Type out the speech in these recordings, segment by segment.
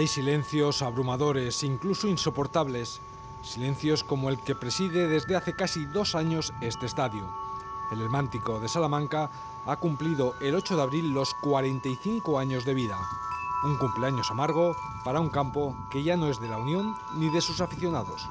Hay silencios abrumadores, incluso insoportables. Silencios como el que preside desde hace casi 2 años este estadio. El Helmántico de Salamanca ha cumplido el 8 de abril los 45 años de vida. Un cumpleaños amargo para un campo que ya no es de la Unión ni de sus aficionados.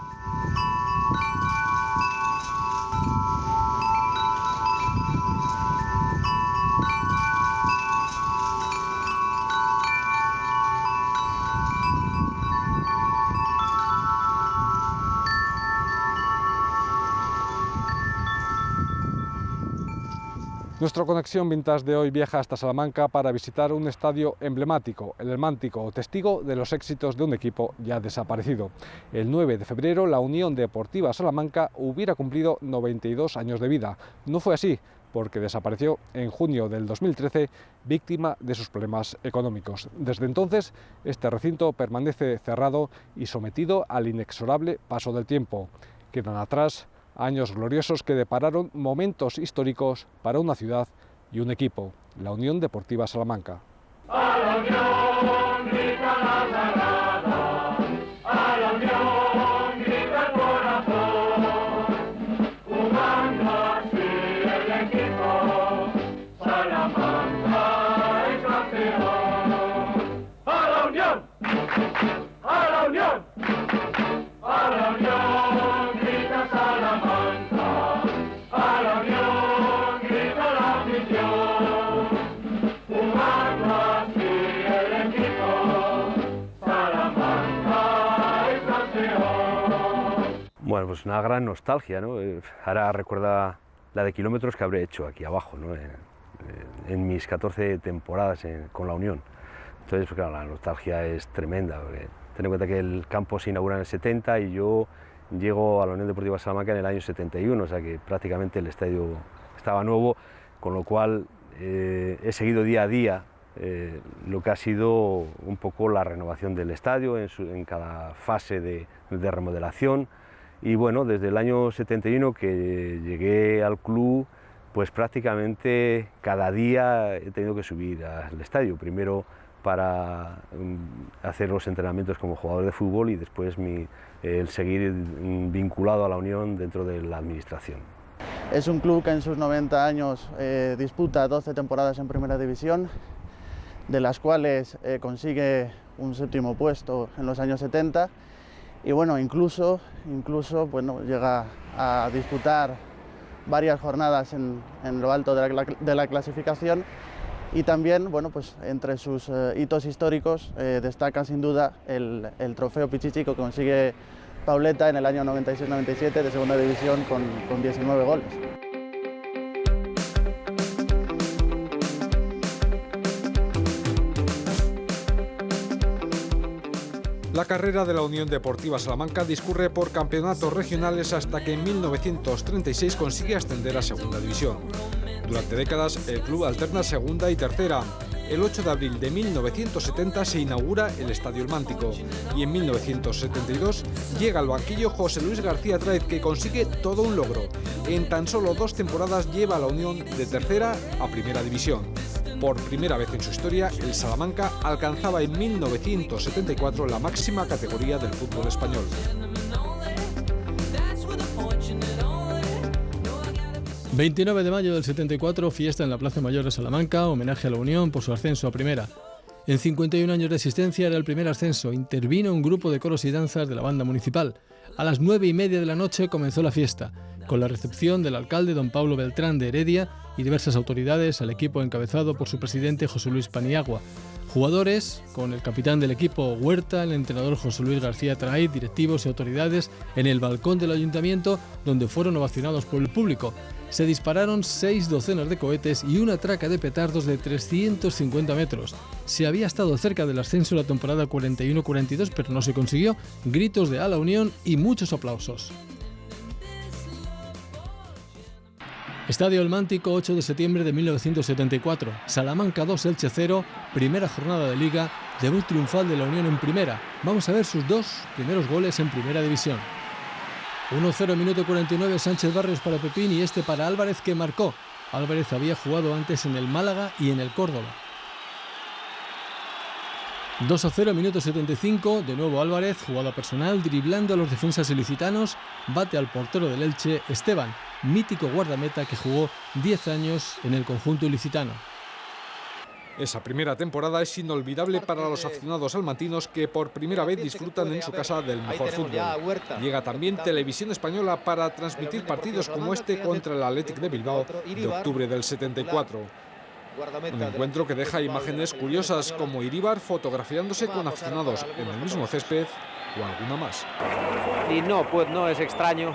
Nuestra conexión vintage de hoy viaja hasta Salamanca para visitar un estadio emblemático, el Helmántico, testigo de los éxitos de un equipo ya desaparecido. El 9 de febrero la Unión Deportiva Salamanca hubiera cumplido 92 años de vida. No fue así, porque desapareció en junio del 2013, víctima de sus problemas económicos. Desde entonces, este recinto permanece cerrado y sometido al inexorable paso del tiempo. Quedan atrás años gloriosos que depararon momentos históricos para una ciudad y un equipo, la Unión Deportiva Salamanca. ¡A la Unión grita la Sagrada! ¡A la Unión grita el corazón! Jugando así el equipo, Salamanca es campeón. ¡A la Unión! ¡A la Unión! ¡A la Unión grita Salamanca! ¡A la Unión grita la afición! Jugando así el equipo, Salamanca es campeón. Bueno, pues una gran nostalgia, ¿no? Ahora recuerda la de kilómetros que habré hecho aquí abajo, ¿no? En mis 14 temporadas con la Unión. Entonces, pues claro, la nostalgia es tremenda, porque ten en cuenta que el campo se inaugura en el 70 y yo llego a la Unión Deportiva Salamanca en el año 71, o sea que prácticamente el estadio estaba nuevo, con lo cual he seguido día a día lo que ha sido un poco la renovación del estadio en cada fase de remodelación. Y bueno, desde el año 71 que llegué al club, pues prácticamente cada día he tenido que subir al estadio, primero para hacer los entrenamientos como jugador de fútbol y después el seguir vinculado a la Unión dentro de la administración. Es un club que en sus 90 años disputa 12 temporadas en Primera División, de las cuales consigue un 7º puesto en los años 70 y bueno, incluso bueno, llega a disputar varias jornadas en lo alto de la clasificación. Y también, bueno, pues entre sus hitos históricos destaca sin duda el trofeo Pichichi que consigue Pauleta en el año 96-97 de Segunda División con 19 goles. La carrera de la Unión Deportiva Salamanca discurre por campeonatos regionales hasta que en 1936 consigue ascender a Segunda División. Durante décadas el club alterna Segunda y Tercera. El 8 de abril de 1970 se inaugura el Estadio Helmántico y en 1972 llega al banquillo José Luis García Tráez, que consigue todo un logro. En tan solo 2 temporadas lleva a la Unión de Tercera a Primera División. Por primera vez en su historia, el Salamanca alcanzaba en 1974 la máxima categoría del fútbol español. El 29 de mayo del 74, fiesta en la Plaza Mayor de Salamanca, homenaje a la Unión por su ascenso a Primera. En 51 años de existencia era el primer ascenso, intervino un grupo de coros y danzas de la banda municipal. A las 9:30 de la noche comenzó la fiesta, con la recepción del alcalde don Pablo Beltrán de Heredia y diversas autoridades al equipo encabezado por su presidente José Luis Paniagua. Jugadores, con el capitán del equipo Huerta, el entrenador José Luis García Tráez, directivos y autoridades en el balcón del ayuntamiento, donde fueron ovacionados por el público. Se dispararon 6 docenas de cohetes y una traca de petardos de 350 metros. Se había estado cerca del ascenso en la temporada 41-42, pero no se consiguió. Gritos de "A la Unión" y muchos aplausos. Estadio Helmántico, 8 de septiembre de 1974. Salamanca 2, Elche 0, primera jornada de Liga, debut triunfal de la Unión en Primera. Vamos a ver sus 2 primeros goles en Primera División. 1-0, minuto 49, Sánchez Barrios para Pepín y este para Álvarez, que marcó. Álvarez había jugado antes en el Málaga y en el Córdoba. 2-0, minuto 75, de nuevo Álvarez, jugada personal, driblando a los defensas ilicitanos, bate al portero del Elche, Esteban, mítico guardameta que jugó 10 años en el conjunto ilicitano. Esa primera temporada es inolvidable para los aficionados salmantinos que por primera vez disfrutan en su casa del mejor fútbol. Llega también Televisión Española para transmitir partidos como este contra el Athletic de Bilbao de octubre del 74. Un encuentro que deja imágenes curiosas como Iríbar fotografiándose con aficionados en el mismo césped o alguna más. Y no, pues no es extraño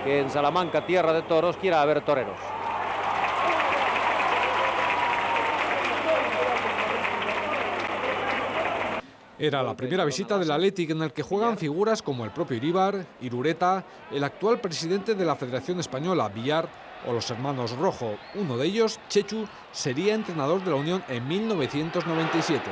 que en Salamanca, tierra de toros, quiera haber toreros. Era la primera visita del Athletic en el que juegan figuras como el propio Iríbar, Irureta, el actual presidente de la Federación Española, Villar, o los hermanos Rojo. Uno de ellos, Chechu, sería entrenador de la Unión en 1997.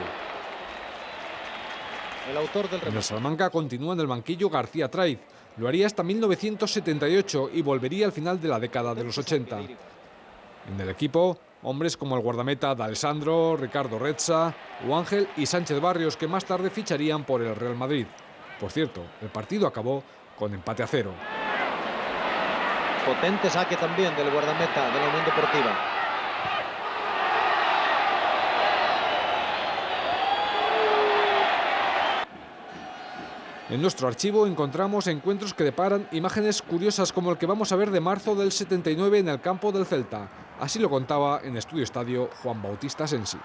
En el Salamanca continúa en el banquillo García Traiz. Lo haría hasta 1978 y volvería al final de la década de los 80. En el equipo, hombres como el guardameta D'Alessandro, Ricardo Rezza o Ángel y Sánchez Barrios, que más tarde ficharían por el Real Madrid. Por cierto, el partido acabó con empate a 0. Potente saque también del guardameta de la Unión Deportiva. En nuestro archivo encontramos encuentros que deparan imágenes curiosas como el que vamos a ver de marzo del 79 en el campo del Celta. Así lo contaba en Estudio Estadio Juan Bautista Sensi.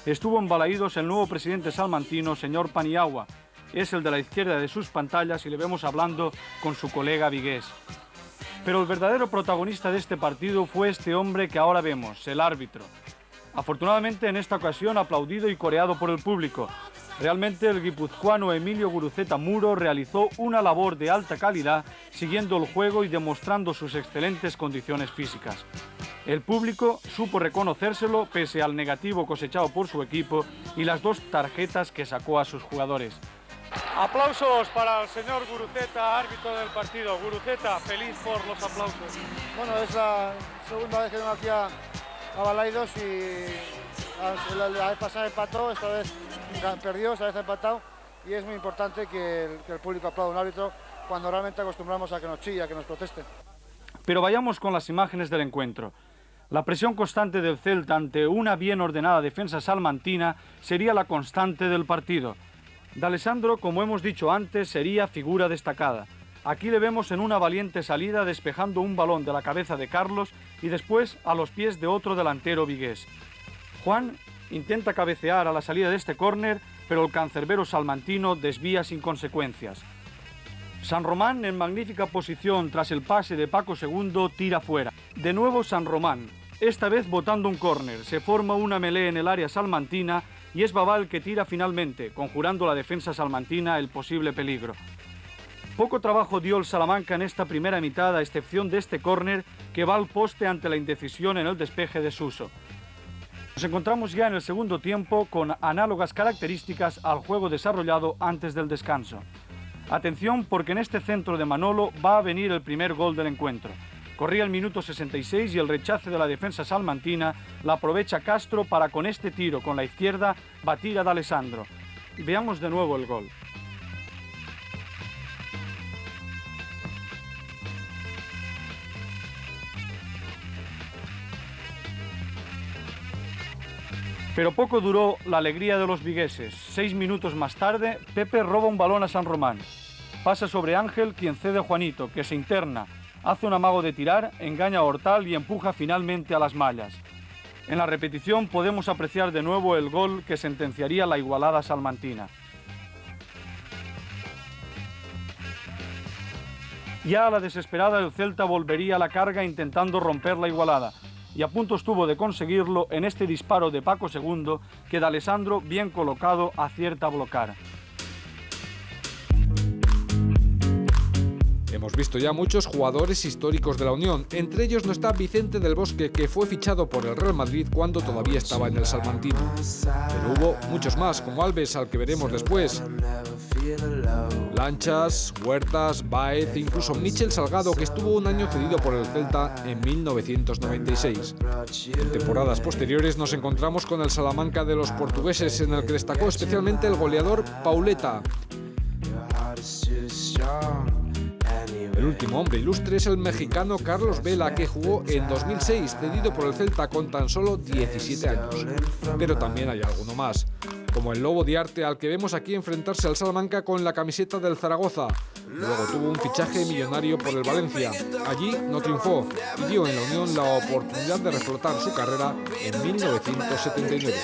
Estuvo en Balaídos el nuevo presidente salmantino, señor Paniagua. Es el de la izquierda de sus pantallas y le vemos hablando con su colega vigués. Pero el verdadero protagonista de este partido fue este hombre que ahora vemos, el árbitro. Afortunadamente en esta ocasión aplaudido y coreado por el público. Realmente el guipuzcoano Emilio Guruceta Muro realizó una labor de alta calidad siguiendo el juego y demostrando sus excelentes condiciones físicas. El público supo reconocérselo pese al negativo cosechado por su equipo y las 2 tarjetas que sacó a sus jugadores. Aplausos para el señor Guruceta, árbitro del partido. Guruceta, feliz por los aplausos. Bueno, es la segunda vez que vengo aquí a Balaidos y la vez pasada empató, esta vez perdió, esta vez ha empatado y es muy importante que el público aplaude a un árbitro cuando realmente acostumbramos a que nos chille, a que nos proteste. Pero vayamos con las imágenes del encuentro. La presión constante del Celta ante una bien ordenada defensa salmantina sería la constante del partido. D'Alessandro, como hemos dicho antes, sería figura destacada. Aquí le vemos en una valiente salida despejando un balón de la cabeza de Carlos y después a los pies de otro delantero vigués. Juan intenta cabecear a la salida de este córner, pero el cancerbero salmantino desvía sin consecuencias. San Román, en magnífica posición tras el pase de Paco II, tira fuera. De nuevo San Román, esta vez botando un córner. Se forma una melé en el área salmantina y es Babal que tira finalmente, conjurando la defensa salmantina el posible peligro. Poco trabajo dio el Salamanca en esta primera mitad, a excepción de este córner que va al poste ante la indecisión en el despeje de Suso. Nos encontramos ya en el segundo tiempo con análogas características al juego desarrollado antes del descanso. Atención, porque en este centro de Manolo va a venir el primer gol del encuentro. Corría el minuto 66 y el rechace de la defensa salmantina la aprovecha Castro para con este tiro con la izquierda batir a D'Alessandro. Veamos de nuevo el gol. Pero poco duró la alegría de los vigueses. 6 minutos más tarde, Pepe roba un balón a San Román. Pasa sobre Ángel, quien cede a Juanito, que se interna. Hace un amago de tirar, engaña a Hortal y empuja finalmente a las mallas. En la repetición podemos apreciar de nuevo el gol que sentenciaría la igualada salmantina. Ya a la desesperada el Celta volvería a la carga intentando romper la igualada. Y a punto estuvo de conseguirlo en este disparo de Paco II que D'Alessandro, bien colocado, acierta a bloquear. Hemos visto ya muchos jugadores históricos de la Unión, entre ellos no está Vicente del Bosque, que fue fichado por el Real Madrid cuando todavía estaba en el salmantino. Pero hubo muchos más, como Alves, al que veremos después. Lanchas, Huertas, Baez e incluso Michel Salgado, que estuvo un año cedido por el Celta en 1996. En temporadas posteriores nos encontramos con el Salamanca de los portugueses, en el que destacó especialmente el goleador Pauleta. El último hombre ilustre es el mexicano Carlos Vela, que jugó en 2006, cedido por el Celta con tan solo 17 años. Pero también hay alguno más, como el Lobo Diarte, al que vemos aquí enfrentarse al Salamanca con la camiseta del Zaragoza. Luego tuvo un fichaje millonario por el Valencia. Allí no triunfó y dio en la Unión la oportunidad de reflotar su carrera en 1979.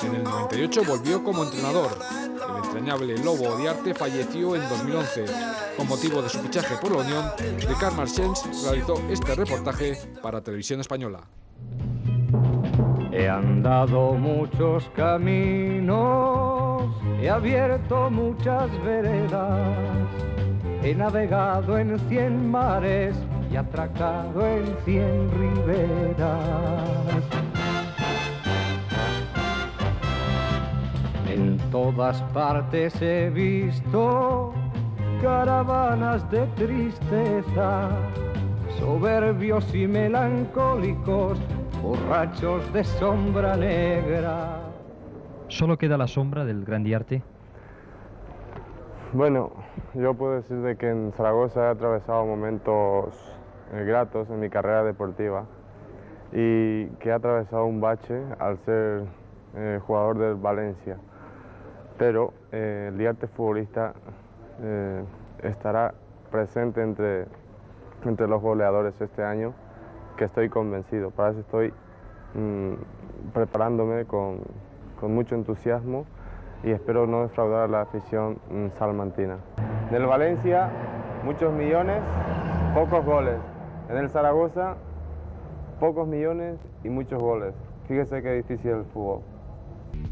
En el 98 volvió como entrenador. El entrañable Lobo Diarte falleció en 2011. Con motivo de su fichaje por la Unión, Ricard Marchens realizó este reportaje para Televisión Española. He andado muchos caminos, he abierto muchas veredas, he navegado en 100 mares y atracado en 100 riberas. En todas partes he visto caravanas de tristeza, soberbios y melancólicos, borrachos de sombra negra. ¿Solo queda la sombra del Gran Diarte? Bueno, yo puedo decir de que en Zaragoza he atravesado momentos gratos en mi carrera deportiva y que he atravesado un bache al ser jugador del Valencia. Pero el Diarte futbolista estará presente entre los goleadores este año, que estoy convencido. Para eso estoy preparándome con mucho entusiasmo y espero no defraudar a la afición salmantina. En el Valencia, muchos millones, pocos goles. En el Zaragoza, pocos millones y muchos goles. Fíjese qué difícil es el fútbol.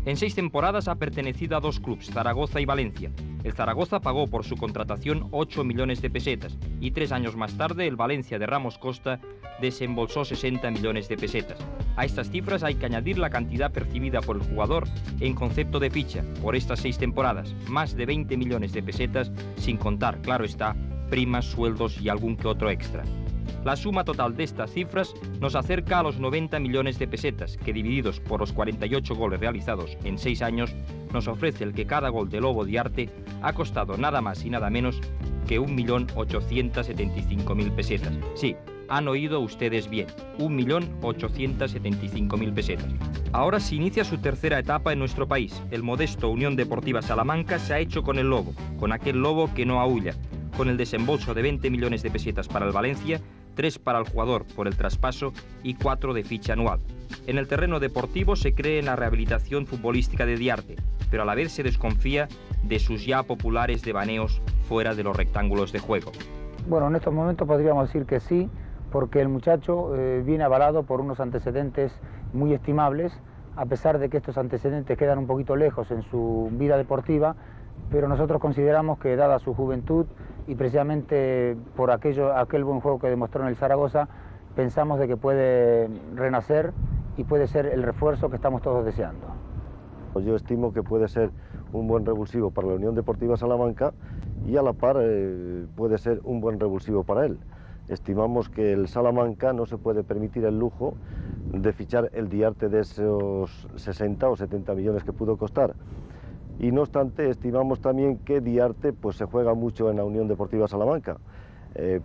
En 6 temporadas ha pertenecido a 2 clubes, Zaragoza y Valencia. El Zaragoza pagó por su contratación 8 millones de pesetas y 3 años más tarde el Valencia de Ramos Costa desembolsó 60 millones de pesetas. A estas cifras hay que añadir la cantidad percibida por el jugador en concepto de ficha por estas 6 temporadas, más de 20 millones de pesetas, sin contar, claro está, primas, sueldos y algún que otro extra. La suma total de estas cifras nos acerca a los 90 millones de pesetas, que divididos por los 48 goles realizados en 6 años, nos ofrece el que cada gol de Lobo Diarte ha costado nada más y nada menos que 1.875.000 pesetas. Sí, han oído ustedes bien, 1.875.000 pesetas. Ahora se inicia su tercera etapa en nuestro país. El modesto Unión Deportiva Salamanca se ha hecho con el Lobo, con aquel Lobo que no aúlla, con el desembolso de 20 millones de pesetas para el Valencia, 3 para el jugador por el traspaso y 4 de ficha anual. En el terreno deportivo se cree en la rehabilitación futbolística de Diarte, pero a la vez se desconfía de sus ya populares devaneos fuera de los rectángulos de juego. Bueno, en estos momentos podríamos decir que sí, porque el muchacho viene avalado por unos antecedentes muy estimables, a pesar de que estos antecedentes quedan un poquito lejos en su vida deportiva, pero nosotros consideramos que, dada su juventud y precisamente por aquel buen juego que demostró en el Zaragoza, pensamos de que puede renacer y puede ser el refuerzo que estamos todos deseando. Yo estimo que puede ser un buen revulsivo para la Unión Deportiva Salamanca y a la par puede ser un buen revulsivo para él. Estimamos que el Salamanca no se puede permitir el lujo de fichar el Diarte de esos 60 o 70 millones que pudo costar. Y no obstante, estimamos también que Diarte pues, se juega mucho en la Unión Deportiva Salamanca,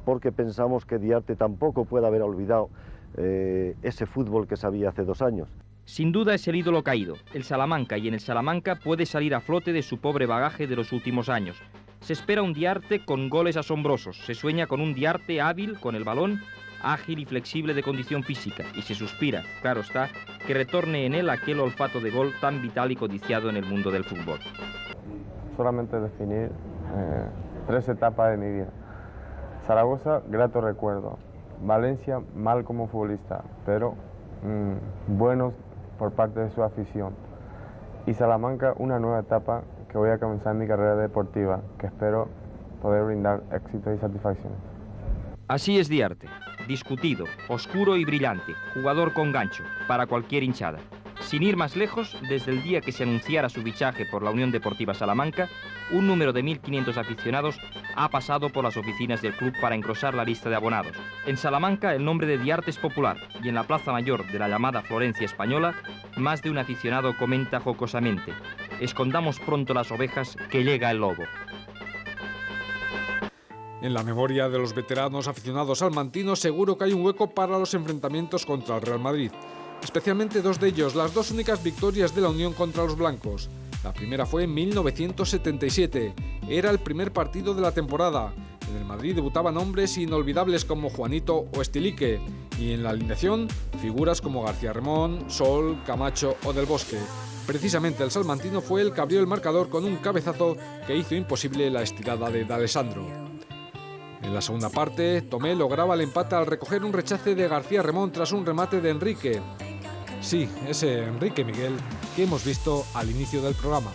porque pensamos que Diarte tampoco puede haber olvidado ese fútbol que sabía hace 2 años. Sin duda es el ídolo caído, el Salamanca, y en el Salamanca puede salir a flote de su pobre bagaje de los últimos años. Se espera un Diarte con goles asombrosos, se sueña con un Diarte hábil con el balón, ágil y flexible de condición física, y se suspira, claro está, que retorne en él aquel olfato de gol tan vital y codiciado en el mundo del fútbol. Solamente definir 3 etapas de mi vida. Zaragoza, grato recuerdo. Valencia, mal como futbolista, pero buenos por parte de su afición. Y Salamanca, una nueva etapa que voy a comenzar en mi carrera deportiva, que espero poder brindar éxito y satisfacción. Así es Diarte, discutido, oscuro y brillante, jugador con gancho, para cualquier hinchada. Sin ir más lejos, desde el día que se anunciara su fichaje por la Unión Deportiva Salamanca, un número de 1.500 aficionados ha pasado por las oficinas del club para engrosar la lista de abonados. En Salamanca el nombre de Diarte es popular y en la Plaza Mayor de la llamada Florencia Española, más de un aficionado comenta jocosamente: escondamos pronto las ovejas que llega el lobo. En la memoria de los veteranos aficionados salmantinos seguro que hay un hueco para los enfrentamientos contra el Real Madrid. Especialmente dos de ellos, las dos únicas victorias de la Unión contra los blancos. La primera fue en 1977, era el primer partido de la temporada. En el Madrid debutaban hombres inolvidables como Juanito o Estilique, y en la alineación figuras como García Remón, Sol, Camacho o Del Bosque. Precisamente el salmantino fue el que abrió el marcador con un cabezazo que hizo imposible la estirada de D'Alessandro. En la segunda parte, Tomé lograba el empate al recoger un rechace de García Remón tras un remate de Enrique. Sí, ese Enrique Miguel que hemos visto al inicio del programa.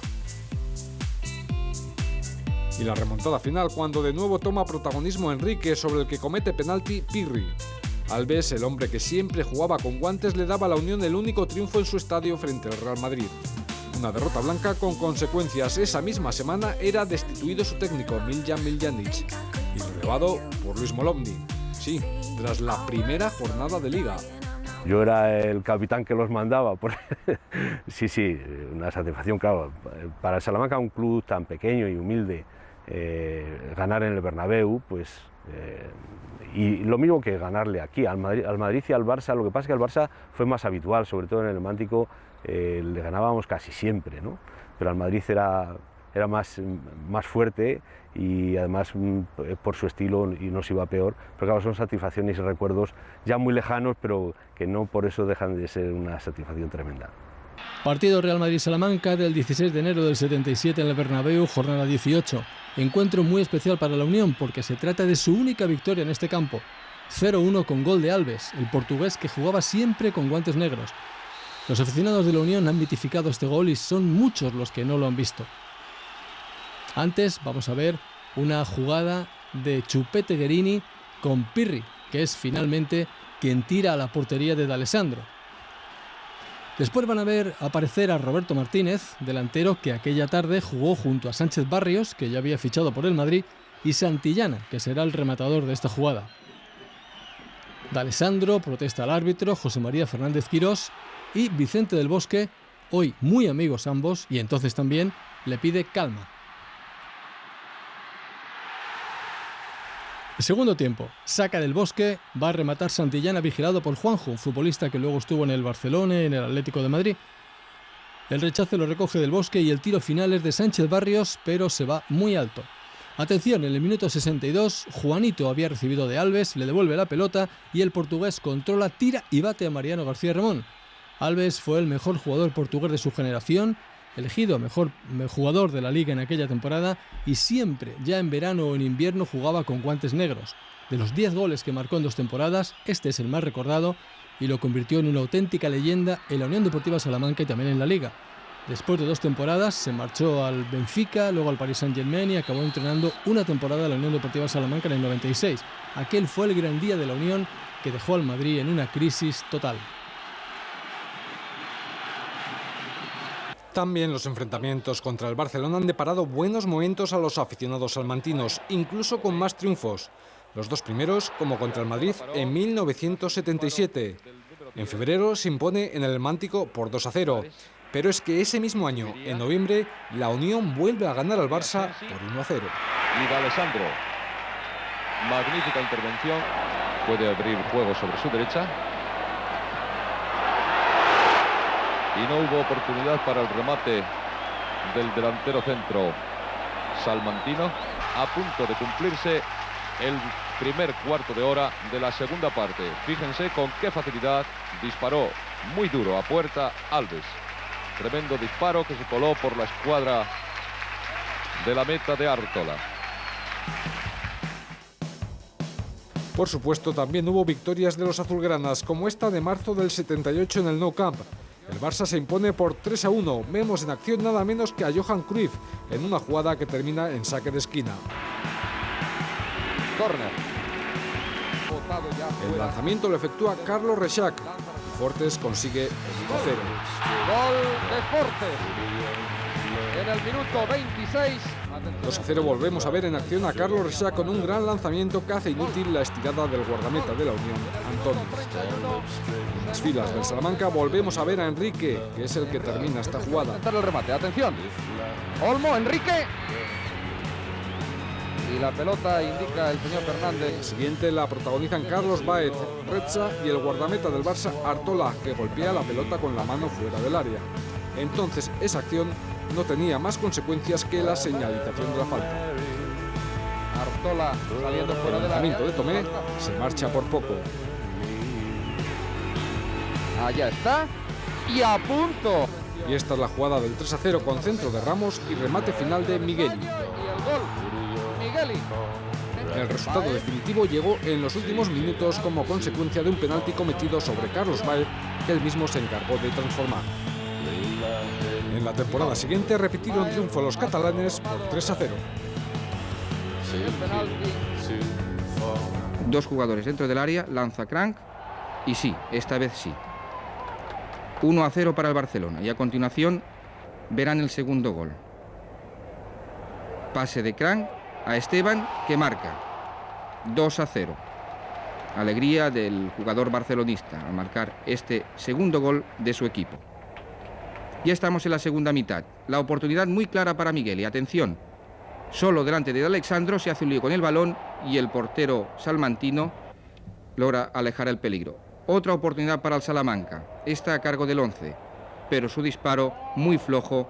Y la remontada final cuando de nuevo toma protagonismo Enrique, sobre el que comete penalti Pirri. Alves, el hombre que siempre jugaba con guantes, le daba a la Unión el único triunfo en su estadio frente al Real Madrid. Una derrota blanca con consecuencias. Esa misma semana era destituido su técnico, Miljan Miljanic, y relevado por Luis Molovny. Sí, tras la primera jornada de Liga. Yo era el capitán que los mandaba. Sí, una satisfacción, claro. Para el Salamanca, un club tan pequeño y humilde, ganar en el Bernabéu, pues... y lo mismo que ganarle aquí, al Madrid y al Barça. Lo que pasa es que al Barça fue más habitual, sobre todo en el Mántico, le ganábamos casi siempre, ¿no? Pero al Madrid era más fuerte y además por su estilo y nos iba peor, pero claro, son satisfacciones y recuerdos ya muy lejanos, pero que no por eso dejan de ser una satisfacción tremenda. Partido Real Madrid-Salamanca del 16 de enero del 77 en el Bernabéu, jornada 18. Encuentro muy especial para la Unión porque se trata de su única victoria en este campo. 0-1 con gol de Alves, el portugués que jugaba siempre con guantes negros. Los aficionados de la Unión han mitificado este gol y son muchos los que no lo han visto. Antes vamos a ver una jugada de Chupete Guerini con Pirri, que es finalmente quien tira a la portería de D'Alessandro. Después van a ver aparecer a Roberto Martínez, delantero que aquella tarde jugó junto a Sánchez Barrios, que ya había fichado por el Madrid, y Santillana, que será el rematador de esta jugada. D'Alessandro protesta al árbitro, José María Fernández Quirós, y Vicente del Bosque, hoy muy amigos ambos, y entonces también, le pide calma. El segundo tiempo, saca Del Bosque, va a rematar Santillana vigilado por Juanjo, un futbolista que luego estuvo en el Barcelona y en el Atlético de Madrid. El rechace lo recoge Del Bosque y el tiro final es de Sánchez Barrios, pero se va muy alto. Atención, en el minuto 62, Juanito había recibido de Alves, le devuelve la pelota y el portugués controla, tira y bate a Mariano García Remón. Alves fue el mejor jugador portugués de su generación, elegido mejor jugador de la Liga en aquella temporada y siempre, ya en verano o en invierno, jugaba con guantes negros. De los 10 goles que marcó en 2 temporadas, este es el más recordado y lo convirtió en una auténtica leyenda en la Unión Deportiva Salamanca y también en la Liga. Después de 2 temporadas se marchó al Benfica, luego al Paris Saint-Germain y acabó entrenando una temporada en la Unión Deportiva Salamanca en el 96. Aquel fue el gran día de la Unión que dejó al Madrid en una crisis total. También los enfrentamientos contra el Barcelona han deparado buenos momentos a los aficionados salmantinos, incluso con más triunfos. Los 2 primeros, como contra el Madrid, en 1977. En febrero se impone en el Mántico por 2-0. Pero es que ese mismo año, en noviembre, la Unión vuelve a ganar al Barça por 1-0. Y D'Alessandro, magnífica intervención, puede abrir juego sobre su derecha. Y no hubo oportunidad para el remate del delantero centro salmantino. A punto de cumplirse el primer cuarto de hora de la segunda parte. Fíjense con qué facilidad disparó muy duro a puerta Alves. Tremendo disparo que se coló por la escuadra de la meta de Artola. Por supuesto, también hubo victorias de los azulgranas, como esta de marzo del 78 en el Nou Camp. El Barça se impone por 3-1. Vemos en acción nada menos que a Johan Cruyff en una jugada que termina en saque de esquina. Córner. El lanzamiento lo efectúa Carlos Rexach. Fortes consigue el 1-0. Gol de Fortes. En el minuto 26. 2-0 volvemos a ver en acción a Carlos Rexach con un gran lanzamiento que hace inútil la estirada del guardameta de la Unión, Antonio. En las filas del Salamanca volvemos a ver a Enrique, que es el que termina esta jugada. El remate, atención. Olmo, Enrique. Y la pelota indica el señor Fernández. La siguiente la protagonizan Carlos Baez, Rexach y el guardameta del Barça, Artola, que golpea la pelota con la mano fuera del área. Entonces esa acción no tenía más consecuencias que la señalización de la falta. Artola saliendo fuera del área. El de Tomé se marcha por poco. Allá está. Y a punto. Y esta es la jugada del 3-0 con centro de Ramos y remate final de Migueli. Y el gol. Migueli. El resultado definitivo llegó en los últimos minutos como consecuencia de un penalti cometido sobre Carlos Baez, que él mismo se encargó de transformar. En la temporada siguiente repitieron triunfo los catalanes por 3-0. Dos jugadores dentro del área, lanza Crank y sí, esta vez sí. 1-0 para el Barcelona y a continuación verán el segundo gol. Pase de Crank a Esteban, que marca 2-0. Alegría del jugador barcelonista al marcar este segundo gol de su equipo. Ya estamos en la segunda mitad. La oportunidad muy clara para Miguel. Y atención, solo delante de Alexandro se hace un lío con el balón y el portero salmantino logra alejar el peligro. Otra oportunidad para el Salamanca. Esta a cargo del 11, pero su disparo muy flojo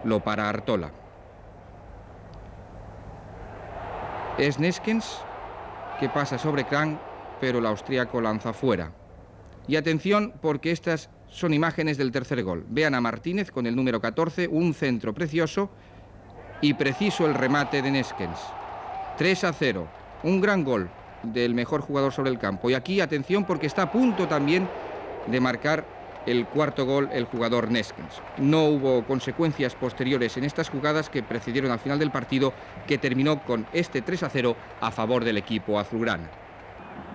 lo para Artola. Es Neskens que pasa sobre Crank, pero el austríaco lanza fuera. Y atención, porque estas son imágenes del tercer gol. Vean a Martínez con el número 14, un centro precioso y preciso el remate de Neskens. 3-0, un gran gol del mejor jugador sobre el campo. Y aquí, atención, porque está a punto también de marcar el cuarto gol el jugador Neskens. No hubo consecuencias posteriores en estas jugadas que precedieron al final del partido, que terminó con este 3-0 a favor del equipo azulgrana.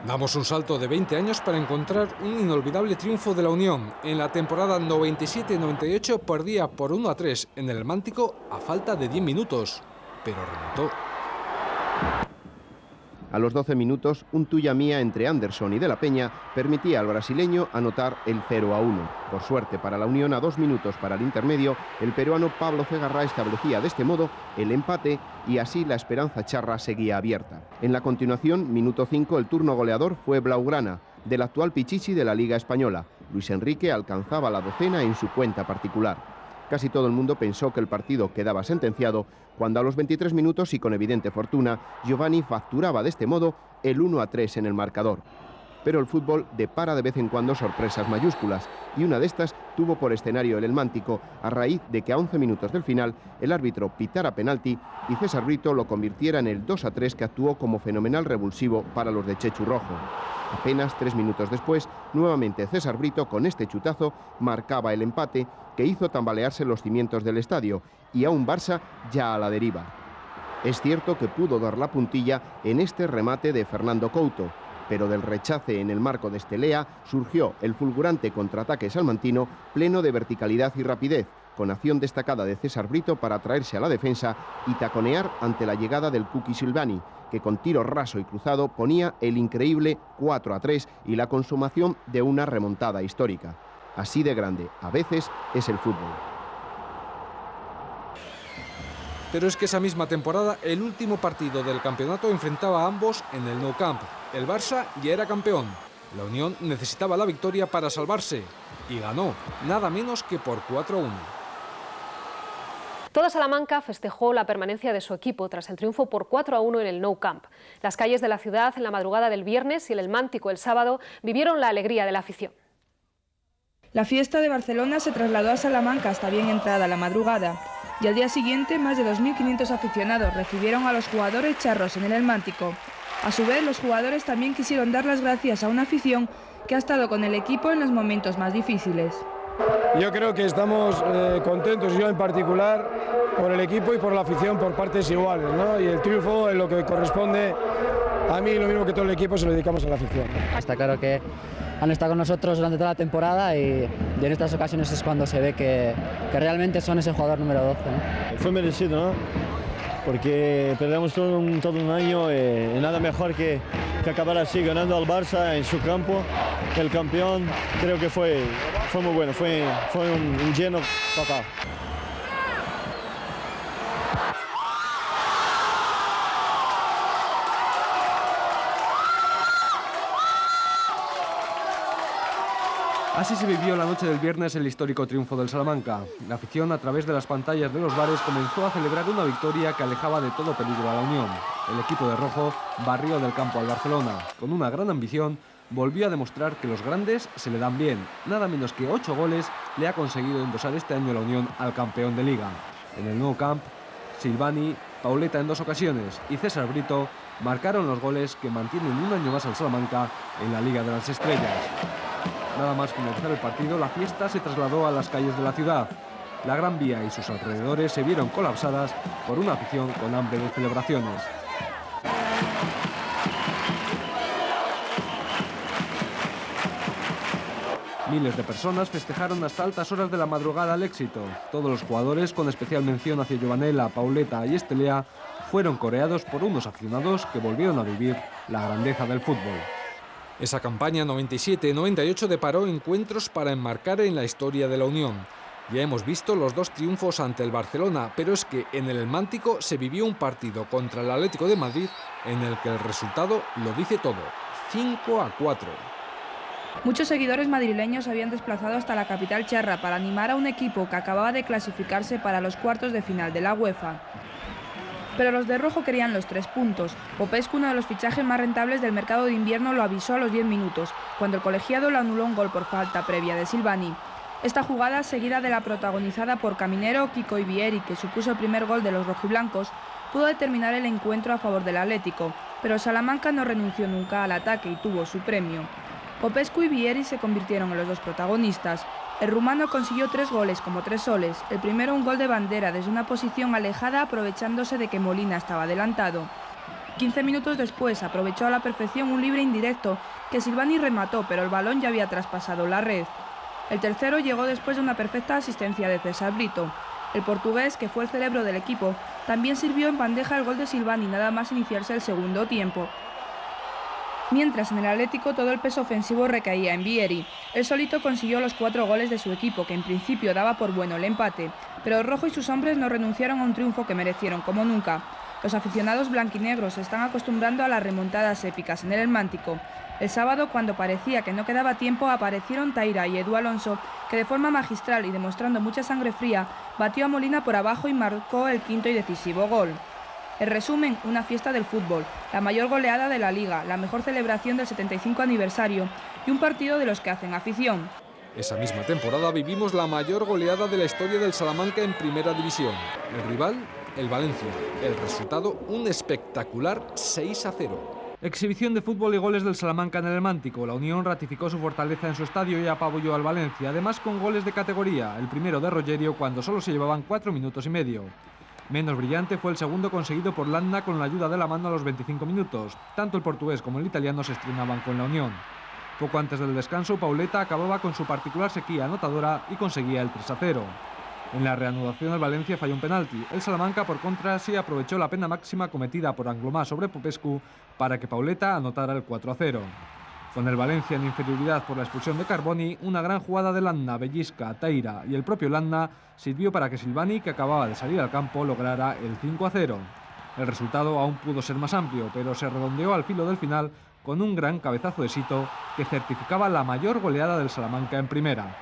Damos un salto de 20 años para encontrar un inolvidable triunfo de la Unión. En la temporada 97-98 perdía por 1-3 en el Mántico a falta de 10 minutos, pero remontó. A los 12 minutos, un tuya mía entre Anderson y De la Peña permitía al brasileño anotar el 0-1. Por suerte para la Unión, a 2 minutos para el intermedio, el peruano Pablo Cegarra establecía de este modo el empate y así la esperanza charra seguía abierta. En la continuación, minuto 5, el turno goleador fue Blaugrana, del actual Pichichi de la Liga Española. Luis Enrique alcanzaba la docena en su cuenta particular. Casi todo el mundo pensó que el partido quedaba sentenciado, cuando a los 23 minutos y con evidente fortuna, Giovanni facturaba de este modo el 1-3 en el marcador. Pero el fútbol depara de vez en cuando sorpresas mayúsculas, y una de estas tuvo por escenario el Mántico, a raíz de que a 11 minutos del final el árbitro pitara penalti y César Brito lo convirtiera en el 2-3 que actuó como fenomenal revulsivo para los de Chechu Rojo. Apenas 3 minutos después, nuevamente César Brito con este chutazo marcaba el empate que hizo tambalearse los cimientos del estadio y a un Barça ya a la deriva. Es cierto que pudo dar la puntilla en este remate de Fernando Couto, pero del rechace en el marco de Estelea surgió el fulgurante contraataque salmantino pleno de verticalidad y rapidez, con acción destacada de César Brito para traerse a la defensa y taconear ante la llegada del Cuqui Silvani, que con tiro raso y cruzado ponía el increíble 4-3 y la consumación de una remontada histórica. Así de grande, a veces, es el fútbol. Pero es que esa misma temporada, el último partido del campeonato enfrentaba a ambos en el Nou Camp. El Barça ya era campeón. La Unión necesitaba la victoria para salvarse. Y ganó, nada menos que por 4-1. Toda Salamanca festejó la permanencia de su equipo tras el triunfo por 4-1 en el Nou Camp. Las calles de la ciudad en la madrugada del viernes y en el Mántico el sábado vivieron la alegría de la afición. La fiesta de Barcelona se trasladó a Salamanca hasta bien entrada la madrugada y al día siguiente más de 2.500 aficionados recibieron a los jugadores charros en el Mántico. A su vez, los jugadores también quisieron dar las gracias a una afición que ha estado con el equipo en los momentos más difíciles. Yo creo que estamos contentos, yo en particular, por el equipo y por la afición por partes iguales, ¿no? Y el triunfo es lo que corresponde a mí, lo mismo que todo el equipo, se lo dedicamos a la afición. Está claro que han estado con nosotros durante toda la temporada y en estas ocasiones es cuando se ve que realmente son ese jugador número 12, ¿no? Fue merecido, ¿no? Porque perdemos todo un año y nada mejor que acabar así, ganando al Barça en su campo, el campeón. Creo que fue muy bueno, fue un lleno total. Así se vivió la noche del viernes el histórico triunfo del Salamanca. La afición, a través de las pantallas de los bares, comenzó a celebrar una victoria que alejaba de todo peligro a la Unión. El equipo de rojo barrió del campo al Barcelona. Con una gran ambición, volvió a demostrar que los grandes se le dan bien. Nada menos que 8 goles le ha conseguido endosar este año la Unión al campeón de Liga. En el Nou Camp, Silvani, Pauleta en 2 ocasiones y César Brito marcaron los goles que mantienen un año más al Salamanca en la Liga de las Estrellas. Nada más finalizar el partido, la fiesta se trasladó a las calles de la ciudad. La Gran Vía y sus alrededores se vieron colapsadas por una afición con hambre de celebraciones. Miles de personas festejaron hasta altas horas de la madrugada el éxito. Todos los jugadores, con especial mención hacia Giovanella, Pauleta y Estelea, fueron coreados por unos aficionados que volvieron a vivir la grandeza del fútbol. Esa campaña 97-98 deparó encuentros para enmarcar en la historia de la Unión. Ya hemos visto los 2 triunfos ante el Barcelona, pero es que en el Helmántico se vivió un partido contra el Atlético de Madrid en el que el resultado lo dice todo, 5-4. Muchos seguidores madrileños habían desplazado hasta la capital charra para animar a un equipo que acababa de clasificarse para los cuartos de final de la UEFA. Pero los de rojo querían los 3 puntos. Popescu, uno de los fichajes más rentables del mercado de invierno, lo avisó a los 10 minutos, cuando el colegiado le anuló un gol por falta previa de Silvani. Esta jugada, seguida de la protagonizada por Caminero, Kiko y Vieri, que supuso el primer gol de los rojiblancos, pudo determinar el encuentro a favor del Atlético, pero Salamanca no renunció nunca al ataque y tuvo su premio. Popescu y Vieri se convirtieron en los 2 protagonistas. El rumano consiguió 3 goles como 3 soles, el primero un gol de bandera desde una posición alejada aprovechándose de que Molina estaba adelantado. 15 minutos después aprovechó a la perfección un libre indirecto que Silvani remató, pero el balón ya había traspasado la red. El tercero llegó después de una perfecta asistencia de César Brito. El portugués, que fue el cerebro del equipo, también sirvió en bandeja el gol de Silvani nada más iniciarse el segundo tiempo. Mientras en el Atlético todo el peso ofensivo recaía en Vieri. Él solito consiguió los 4 goles de su equipo, que en principio daba por bueno el empate, pero el rojo y sus hombres no renunciaron a un triunfo que merecieron como nunca. Los aficionados blanquinegros se están acostumbrando a las remontadas épicas en el Helmántico. El sábado, cuando parecía que no quedaba tiempo, aparecieron Taira y Edu Alonso, que de forma magistral y demostrando mucha sangre fría, batió a Molina por abajo y marcó el 5º y decisivo gol. En resumen, una fiesta del fútbol, la mayor goleada de la Liga, la mejor celebración del 75 aniversario y un partido de los que hacen afición. Esa misma temporada vivimos la mayor goleada de la historia del Salamanca en Primera División. El rival, el Valencia. El resultado, un espectacular 6-0. Exhibición de fútbol y goles del Salamanca en el Helmántico. La Unión ratificó su fortaleza en su estadio y apabulló al Valencia, además con goles de categoría. El primero de Rogerio cuando solo se llevaban 4 minutos y medio. Menos brillante fue el segundo conseguido por Landa con la ayuda de la mano a los 25 minutos. Tanto el portugués como el italiano se estrenaban con la Unión. Poco antes del descanso, Pauleta acababa con su particular sequía anotadora y conseguía el 3-0. En la reanudación el Valencia falló un penalti. El Salamanca, por contra, sí aprovechó la pena máxima cometida por Anglomá sobre Popescu para que Pauleta anotara el 4-0. Con el Valencia en inferioridad por la expulsión de Carboni, una gran jugada de Landa, Bellisca, Taira y el propio Landa sirvió para que Silvani, que acababa de salir al campo, lograra el 5-0. El resultado aún pudo ser más amplio, pero se redondeó al filo del final con un gran cabezazo de Sito que certificaba la mayor goleada del Salamanca en Primera.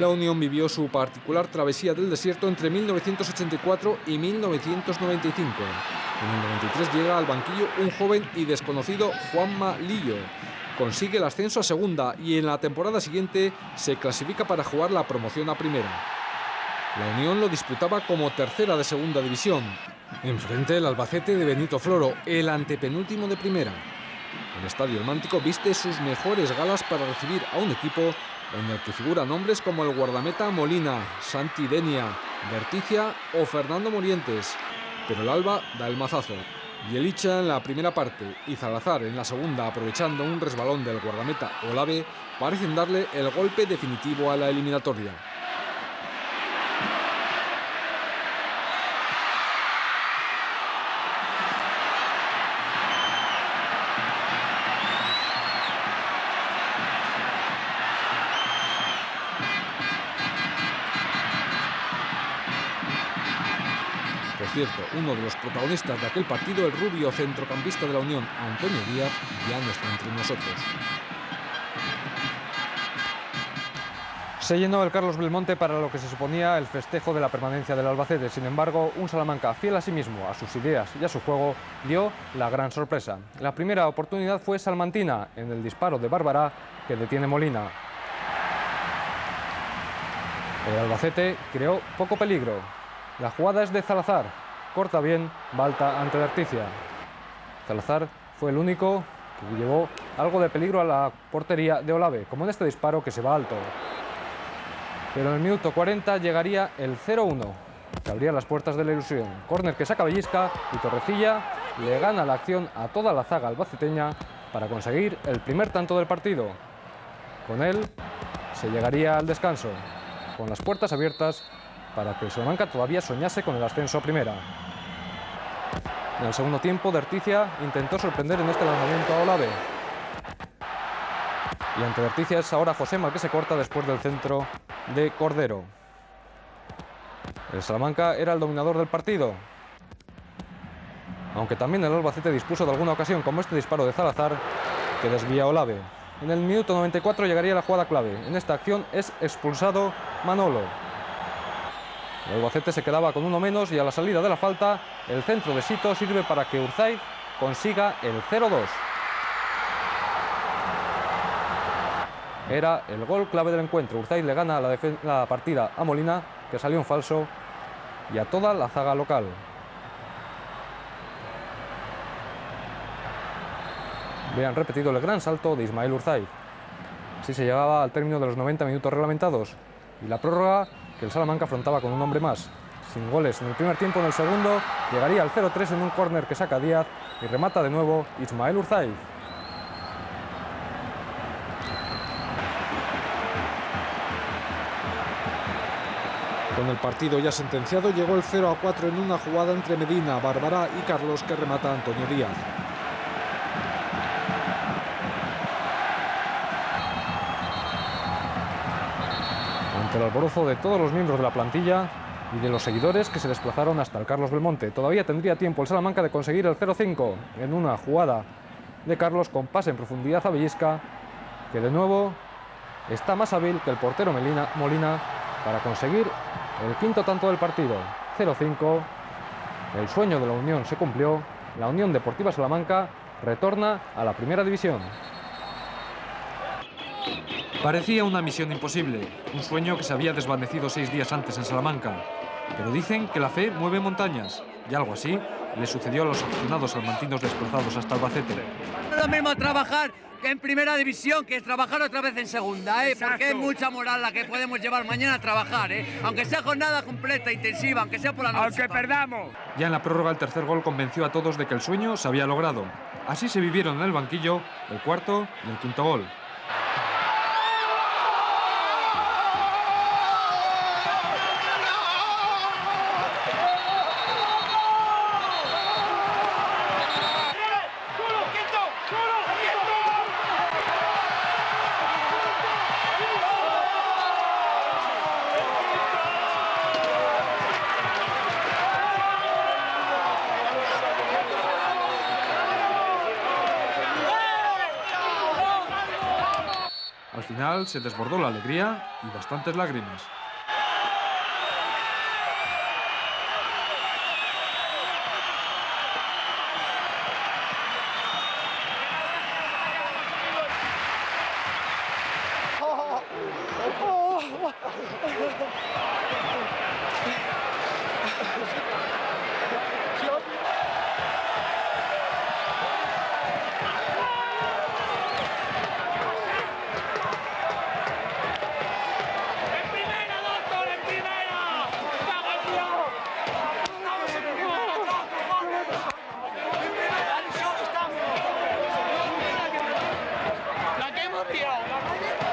La Unión vivió su particular travesía del desierto entre 1984 y 1995. En el 93 llega al banquillo un joven y desconocido Juanma Lillo. Consigue el ascenso a segunda y en la temporada siguiente se clasifica para jugar la promoción a primera. La Unión lo disputaba como tercera de segunda división. Enfrente el Albacete de Benito Floro, el antepenúltimo de primera. El Estadio El Mántico viste sus mejores galas para recibir a un equipo en el que figuran nombres como el guardameta Molina, Santi Denia, Berticia o Fernando Morientes. Pero el Alba da el mazazo. Bielicha en la primera parte y Salazar en la segunda, aprovechando un resbalón del guardameta Olave, parecen darle el golpe definitivo a la eliminatoria. Por cierto, uno de los protagonistas de aquel partido, el rubio centrocampista de la Unión, Antonio Díaz, ya no está entre nosotros. Se llenó el Carlos Belmonte para lo que se suponía el festejo de la permanencia del Albacete. Sin embargo, un Salamanca fiel a sí mismo, a sus ideas y a su juego, dio la gran sorpresa. La primera oportunidad fue salmantina en el disparo de Bárbara que detiene Molina. El Albacete creó poco peligro. La jugada es de Salazar. Corta bien Balta ante Berticia. Salazar fue el único que llevó algo de peligro a la portería de Olave, como en este disparo que se va alto. Pero en el minuto 40 llegaría el 0-1, que abría las puertas de la ilusión. Córner que saca Bellisca y Torrecilla le gana la acción a toda la zaga albaceteña para conseguir el primer tanto del partido. Con él se llegaría al descanso, con las puertas abiertas para que el Salamanca todavía soñase con el ascenso a primera. En el segundo tiempo, Berticia intentó sorprender en este lanzamiento a Olave. Y ante Berticia es ahora Josema el que se corta después del centro de Cordero. El Salamanca era el dominador del partido, aunque también el Albacete dispuso de alguna ocasión, como este disparo de Salazar que desvía a Olave. En el minuto 94 llegaría la jugada clave. En esta acción es expulsado Manolo. El Albacete se quedaba con uno menos y a la salida de la falta el centro de Sito sirve para que Urzaiz consiga el 0-2. Era el gol clave del encuentro. Urzaiz le gana la partida a Molina, que salió en falso, y a toda la zaga local. Vean repetido el gran salto de Ismael Urzaiz. Así se llegaba al término de los 90 minutos reglamentados y la prórroga que el Salamanca afrontaba con un hombre más. Sin goles en el primer tiempo, en el segundo llegaría al 0-3 en un córner que saca Díaz y remata de nuevo Ismael Urzaiz. Con el partido ya sentenciado, llegó el 0-4 en una jugada entre Medina, Bárbara y Carlos que remata Antonio Díaz. Ante el alborozo de todos los miembros de la plantilla y de los seguidores que se desplazaron hasta el Carlos Belmonte, todavía tendría tiempo el Salamanca de conseguir el 0-5 en una jugada de Carlos con pase en profundidad a Bellisca, que de nuevo está más hábil que el portero Molina para conseguir el quinto tanto del partido. 0-5, el sueño de la Unión se cumplió, la Unión Deportiva Salamanca retorna a la primera división. Parecía una misión imposible, un sueño que se había desvanecido 6 días antes en Salamanca. Pero dicen que la fe mueve montañas, y algo así le sucedió a los aficionados salmantinos desplazados hasta Albacete. No es lo mismo trabajar que en primera división, que es trabajar otra vez en segunda, porque es mucha moral la que podemos llevar mañana a trabajar, aunque sea jornada completa, intensiva, aunque sea por la noche. Aunque perdamos. Ya en la prórroga el tercer gol convenció a todos de que el sueño se había logrado. Así se vivieron en el banquillo el cuarto y el quinto gol. final se desbordó la alegría y bastantes lágrimas.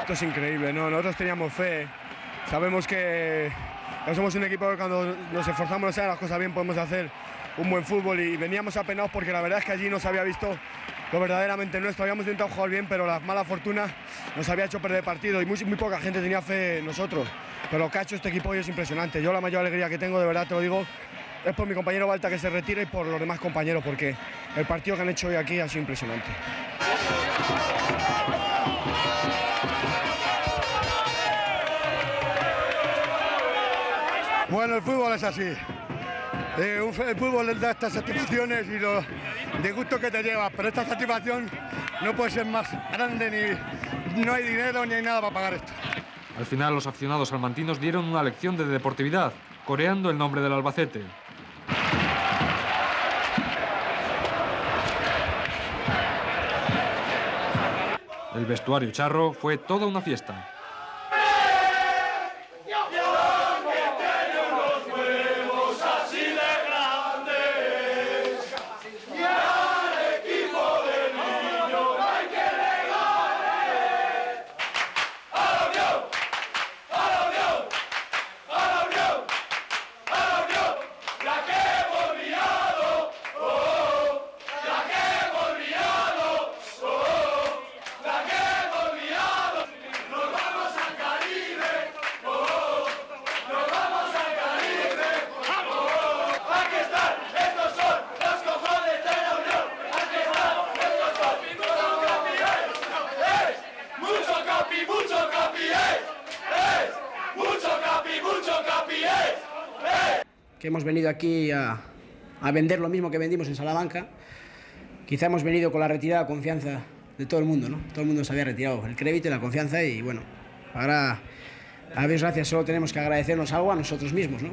Esto es increíble, ¿no? Nosotros teníamos fe, sabemos que somos un equipo que cuando nos esforzamos en hacer las cosas bien podemos hacer un buen fútbol y veníamos apenados porque la verdad es que allí no se había visto lo verdaderamente nuestro. Habíamos intentado jugar bien, pero la mala fortuna nos había hecho perder partido y muy poca gente tenía fe en nosotros. Pero lo que ha hecho este equipo hoy es impresionante. Yo la mayor alegría que tengo, de verdad te lo digo, es por mi compañero Balta que se retira y por los demás compañeros, porque el partido que han hecho hoy aquí ha sido impresionante. Bueno, el fútbol es así. El fútbol les da estas satisfacciones y lo de gusto que te llevas, pero esta satisfacción no puede ser más grande, ni no hay dinero ni hay nada para pagar esto. Al final, los aficionados salmantinos dieron una lección de deportividad, coreando el nombre del Albacete. El vestuario charro fue toda una fiesta. Que hemos venido aquí a vender lo mismo que vendimos en Salamanca. Quizá hemos venido con la retirada confianza de todo el mundo, ¿no? Todo el mundo se había retirado el crédito y la confianza y bueno, ahora a Dios gracias solo tenemos que agradecernos algo a nosotros mismos, ¿no?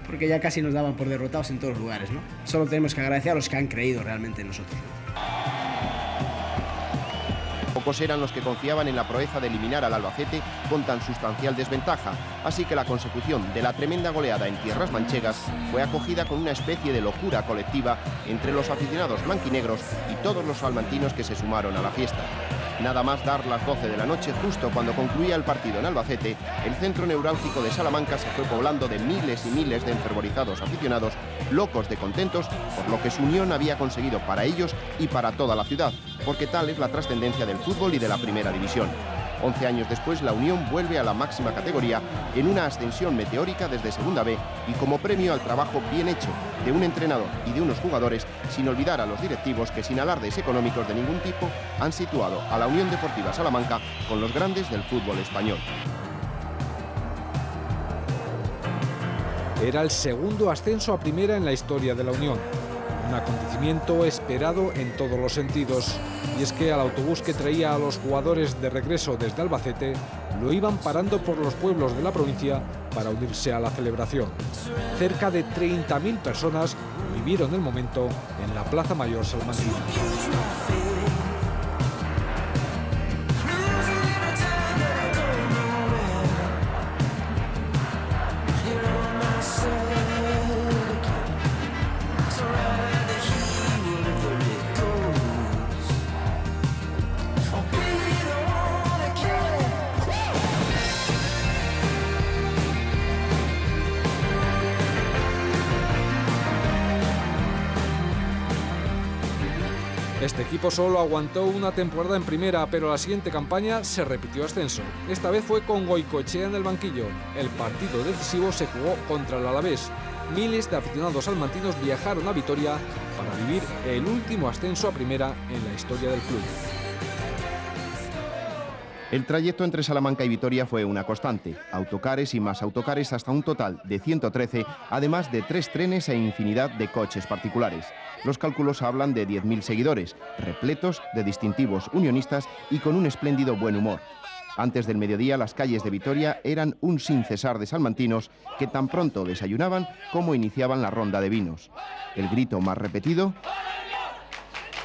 Porque ya casi nos daban por derrotados en todos los lugares, ¿no? Solo tenemos que agradecer a los que han creído realmente en nosotros, ¿no? Pocos eran los que confiaban en la proeza de eliminar al Albacete con tan sustancial desventaja, así que la consecución de la tremenda goleada en tierras manchegas fue acogida con una especie de locura colectiva entre los aficionados blanquinegros y todos los salmantinos que se sumaron a la fiesta. Nada más dar las 12 de la noche, justo cuando concluía el partido en Albacete, el centro neurálgico de Salamanca se fue poblando de miles y miles de enfervorizados aficionados, locos de contentos por lo que su unión había conseguido para ellos y para toda la ciudad, porque tal es la trascendencia del fútbol y de la primera división. 11 años después, la Unión vuelve a la máxima categoría en una ascensión meteórica desde Segunda B y como premio al trabajo bien hecho de un entrenador y de unos jugadores, sin olvidar a los directivos que sin alardes económicos de ningún tipo han situado a la Unión Deportiva Salamanca con los grandes del fútbol español. Era el segundo ascenso a primera en la historia de la Unión. Un acontecimiento esperado en todos los sentidos, y es que al autobús que traía a los jugadores de regreso desde Albacete lo iban parando por los pueblos de la provincia para unirse a la celebración. Cerca de 30.000 personas vivieron el momento en la Plaza Mayor salmantina. Este equipo solo aguantó una temporada en primera, pero la siguiente campaña se repitió ascenso. Esta vez fue con Goicoechea en el banquillo. El partido decisivo se jugó contra el Alavés. Miles de aficionados salmantinos viajaron a Vitoria para vivir el último ascenso a primera en la historia del club. El trayecto entre Salamanca y Vitoria fue una constante, autocares y más autocares hasta un total de 113, además de 3 trenes e infinidad de coches particulares. Los cálculos hablan de 10.000 seguidores, repletos de distintivos unionistas y con un espléndido buen humor. Antes del mediodía las calles de Vitoria eran un sin cesar de salmantinos que tan pronto desayunaban como iniciaban la ronda de vinos. El grito más repetido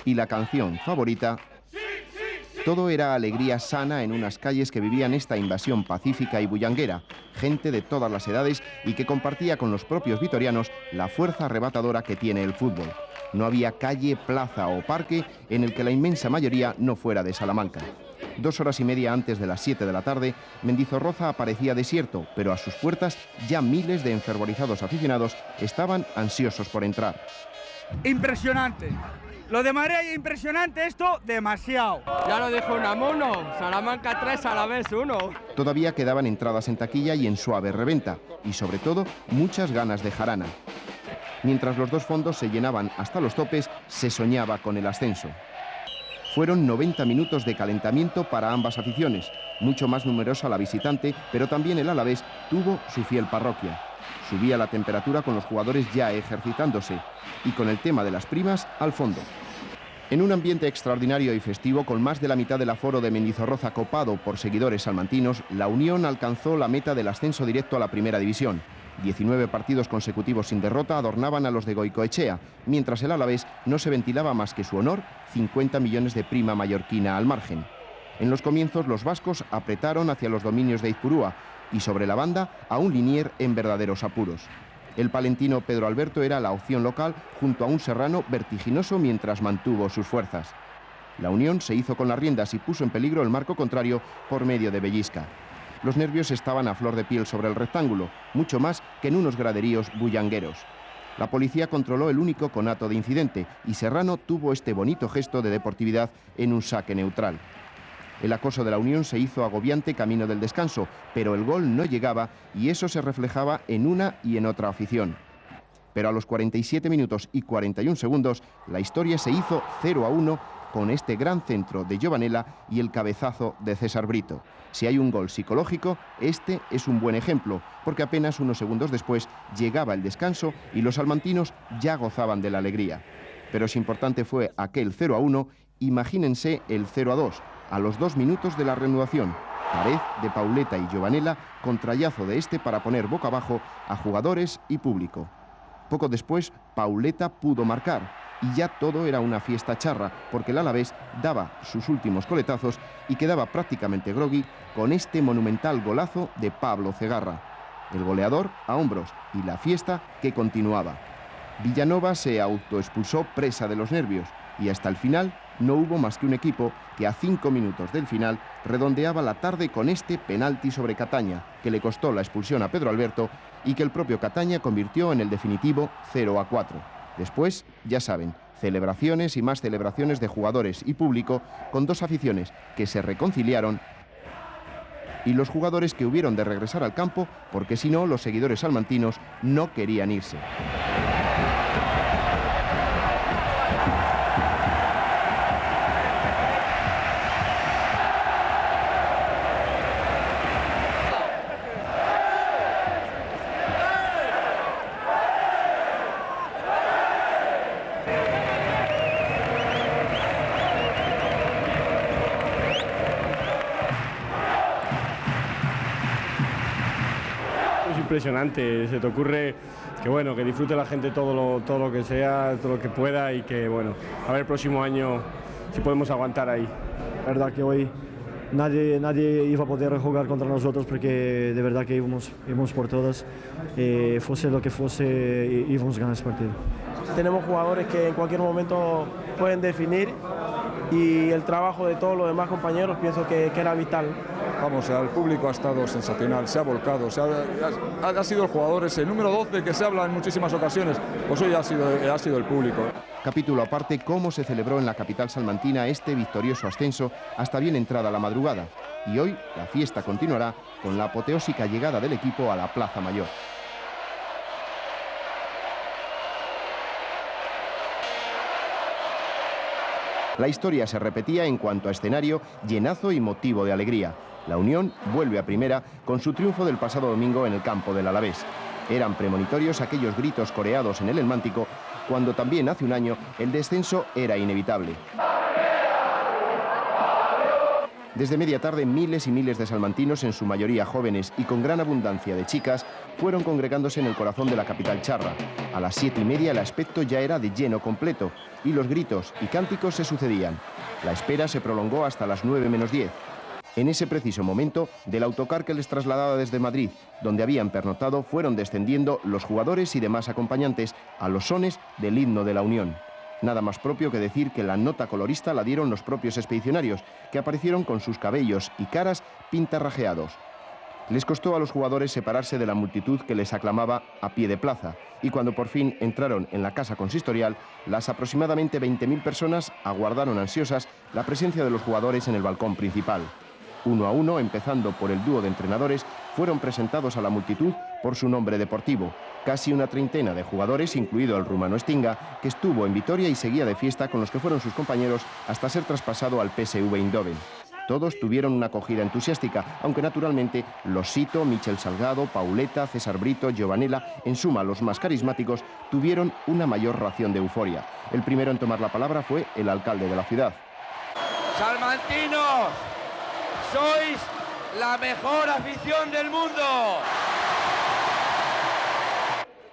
y la canción favorita. Todo era alegría sana en unas calles que vivían esta invasión pacífica y bullanguera, gente de todas las edades y que compartía con los propios vitorianos la fuerza arrebatadora que tiene el fútbol. No había calle, plaza o parque en el que la inmensa mayoría no fuera de Salamanca. 2 horas y media antes de las 7 de la tarde, Mendizorroza aparecía desierto, pero a sus puertas ya miles de enfervorizados aficionados estaban ansiosos por entrar. Impresionante. Lo de Marea es impresionante, esto demasiado. Ya lo dijo Unamuno, Salamanca 3, Alavés 1. Todavía quedaban entradas en taquilla y en suave reventa, y sobre todo muchas ganas de jarana. Mientras los 2 fondos se llenaban hasta los topes, se soñaba con el ascenso. Fueron 90 minutos de calentamiento para ambas aficiones, mucho más numerosa la visitante, pero también el Alavés tuvo su fiel parroquia. Subía la temperatura con los jugadores ya ejercitándose y con el tema de las primas al fondo. En un ambiente extraordinario y festivo, con más de la mitad del aforo de Mendizorroza copado por seguidores salmantinos, la Unión alcanzó la meta del ascenso directo a la Primera División. 19 partidos consecutivos sin derrota adornaban a los de Goicoechea, mientras el Alavés no se ventilaba más que su honor, 50 millones de prima mallorquina al margen. En los comienzos los vascos apretaron hacia los dominios de Izpurúa y sobre la banda a un Linier en verdaderos apuros. El palentino Pedro Alberto era la opción local junto a un serrano vertiginoso mientras mantuvo sus fuerzas. La Unión se hizo con las riendas y puso en peligro el marco contrario por medio de Bellisca. Los nervios estaban a flor de piel sobre el rectángulo, mucho más que en unos graderíos bullangueros. La policía controló el único conato de incidente y Serrano tuvo este bonito gesto de deportividad en un saque neutral. El acoso de la Unión se hizo agobiante camino del descanso, pero el gol no llegaba y eso se reflejaba en una y en otra afición. Pero a los 47 minutos y 41 segundos la historia se hizo 0-1 con este gran centro de Giovanella y el cabezazo de César Brito. Si hay un gol psicológico, este es un buen ejemplo, porque apenas unos segundos después llegaba el descanso y los salmantinos ya gozaban de la alegría. Pero si importante fue aquel 0-1, imagínense el 0-2, a los 2 minutos de la reanudación. Pared de Pauleta y Giovanella, contrallazo de este para poner boca abajo a jugadores y público. Poco después, Pauleta pudo marcar y ya todo era una fiesta charra, porque el Alavés daba sus últimos coletazos y quedaba prácticamente grogui con este monumental golazo de Pablo Cegarra. El goleador a hombros y la fiesta que continuaba. Villanova se autoexpulsó presa de los nervios y hasta el final no hubo más que un equipo que a 5 minutos del final redondeaba la tarde con este penalti sobre Cataña, que le costó la expulsión a Pedro Alberto y que el propio Cataña convirtió en el definitivo 0-4. Después, ya saben, celebraciones y más celebraciones de jugadores y público con 2 aficiones que se reconciliaron y los jugadores que hubieron de regresar al campo porque si no los seguidores salmantinos no querían irse. Impresionante, se te ocurre que bueno, que disfrute la gente todo lo que sea, todo lo que pueda y que bueno, a ver el próximo año si podemos aguantar ahí. La verdad que hoy nadie iba a poder jugar contra nosotros porque de verdad que íbamos por todas, fuese lo que fuese íbamos a ganar este partido. Tenemos jugadores que en cualquier momento pueden definir y el trabajo de todos los demás compañeros pienso que era vital. Vamos, el público ha estado sensacional, se ha volcado, ha sido el jugador ese número 12 que se habla en muchísimas ocasiones, pues hoy ha sido el público. Capítulo aparte, cómo se celebró en la capital salmantina este victorioso ascenso hasta bien entrada la madrugada. Y hoy la fiesta continuará con la apoteósica llegada del equipo a la Plaza Mayor. La historia se repetía en cuanto a escenario, llenazo y motivo de alegría. La Unión vuelve a primera con su triunfo del pasado domingo en el campo del Alavés. Eran premonitorios aquellos gritos coreados en el Helmántico, cuando también hace un año el descenso era inevitable. Desde media tarde, miles y miles de salmantinos, en su mayoría jóvenes y con gran abundancia de chicas, fueron congregándose en el corazón de la capital charra. A las 7:30 el aspecto ya era de lleno completo y los gritos y cánticos se sucedían. La espera se prolongó hasta las 9 menos 10. En ese preciso momento, del autocar que les trasladaba desde Madrid, donde habían pernoctado, fueron descendiendo los jugadores y demás acompañantes a los sones del himno de la Unión. Nada más propio que decir que la nota colorista la dieron los propios expedicionarios, que aparecieron con sus cabellos y caras pintarrajeados. Les costó a los jugadores separarse de la multitud que les aclamaba a pie de plaza, y cuando por fin entraron en la casa consistorial, las aproximadamente 20.000 personas aguardaron ansiosas la presencia de los jugadores en el balcón principal. Uno a uno, empezando por el dúo de entrenadores, fueron presentados a la multitud por su nombre deportivo. Casi una treintena de jugadores, incluido el rumano Stinga, que estuvo en Vitoria y seguía de fiesta con los que fueron sus compañeros hasta ser traspasado al PSV Eindhoven. Todos tuvieron una acogida entusiástica, aunque naturalmente los Sito, Michel Salgado, Pauleta, César Brito, Giovanella, en suma los más carismáticos, tuvieron una mayor ración de euforia. El primero en tomar la palabra fue el alcalde de la ciudad. ¡Salmantinos! ¡Sois la mejor afición del mundo!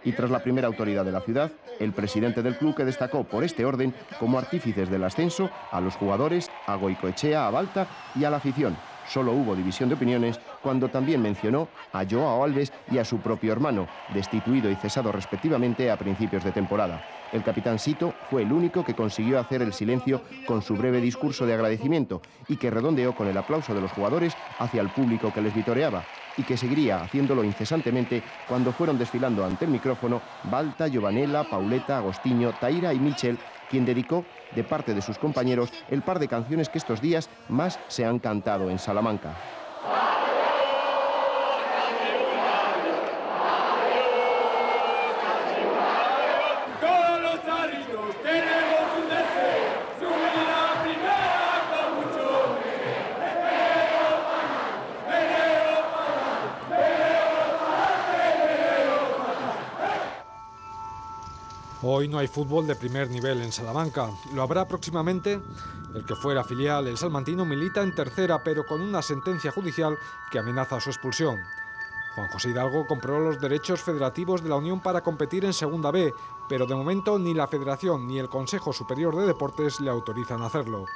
Y tras la primera autoridad de la ciudad, el presidente del club, que destacó por este orden como artífices del ascenso a los jugadores, a Goicoechea, a Balta y a la afición. Solo hubo división de opiniones cuando también mencionó a Joao Alves y a su propio hermano, destituido y cesado respectivamente a principios de temporada. El capitán Sito fue el único que consiguió hacer el silencio con su breve discurso de agradecimiento y que redondeó con el aplauso de los jugadores hacia el público que les vitoreaba, y que seguiría haciéndolo incesantemente cuando fueron desfilando ante el micrófono Balta, Giovanella, Pauleta, Agostinho, Taira y Michel, quien dedicó, de parte de sus compañeros, el par de canciones que estos días más se han cantado en Salamanca. Hoy no hay fútbol de primer nivel en Salamanca. Lo habrá próximamente. El que fuera filial, el salmantino, milita en tercera, pero con una sentencia judicial que amenaza su expulsión. Juan José Hidalgo compró los derechos federativos de la Unión para competir en Segunda B, pero de momento ni la Federación ni el Consejo Superior de Deportes le autorizan a hacerlo.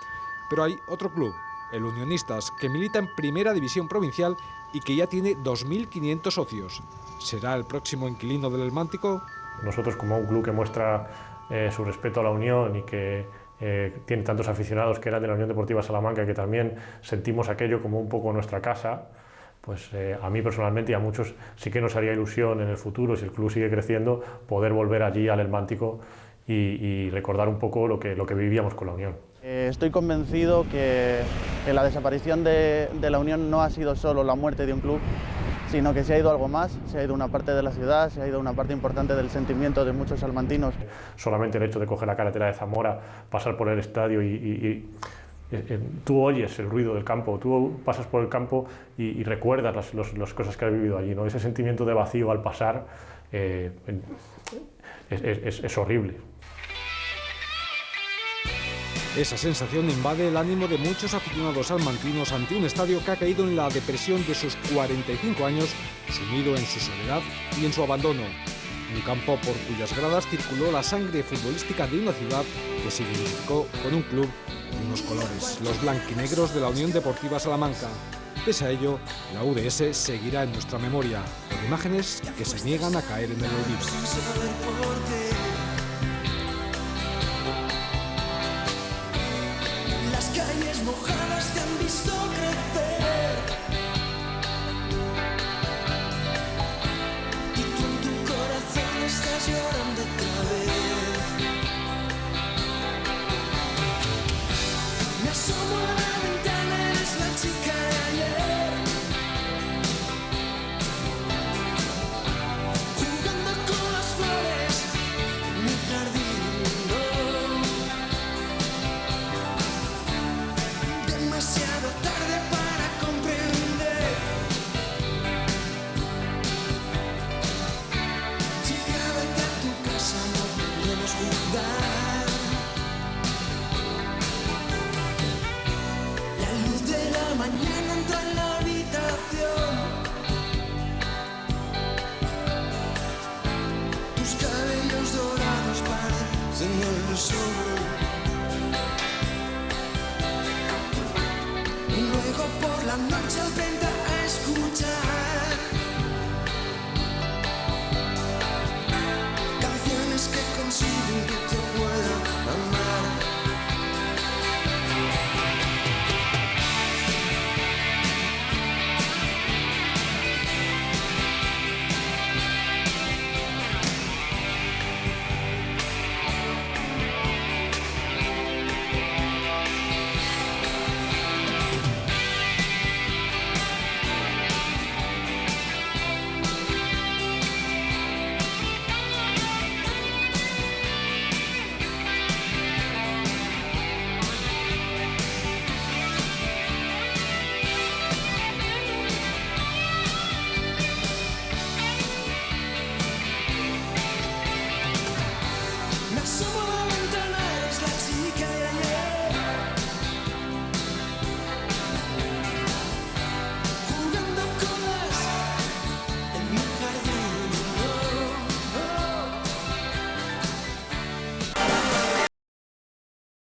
Pero hay otro club, el Unionistas, que milita en Primera División Provincial y que ya tiene 2.500 socios. ¿Será el próximo inquilino del Helmántico? Nosotros, como un club que muestra su respeto a la Unión y que tiene tantos aficionados que eran de la Unión Deportiva Salamanca, que también sentimos aquello como un poco nuestra casa, pues a mí personalmente y a muchos sí que nos haría ilusión en el futuro, si el club sigue creciendo, poder volver allí al Helmántico y recordar un poco lo que vivíamos con la Unión. Estoy convencido que la desaparición de la Unión no ha sido solo la muerte de un club, sino que se ha ido algo más, se ha ido una parte de la ciudad, se ha ido una parte importante del sentimiento de muchos salmantinos. Solamente el hecho de coger la carretera de Zamora, pasar por el estadio y tú oyes el ruido del campo, tú pasas por el campo y recuerdas las cosas que has vivido allí, ¿no? Ese sentimiento de vacío al pasar es horrible. Esa sensación invade el ánimo de muchos aficionados salmantinos ante un estadio que ha caído en la depresión de sus 45 años, sumido en su soledad y en su abandono. Un campo por cuyas gradas circuló la sangre futbolística de una ciudad que se identificó con un club y unos colores, los blanquinegros de la Unión Deportiva Salamanca. Pese a ello, la UDS seguirá en nuestra memoria, con imágenes que se niegan a caer en el olvido. Las calles mojadas te han visto crecer y tú en tu corazón estás llorando otra vez. Me asomo a la ventana, eres la chica de ayer, jugando con las flores el sol.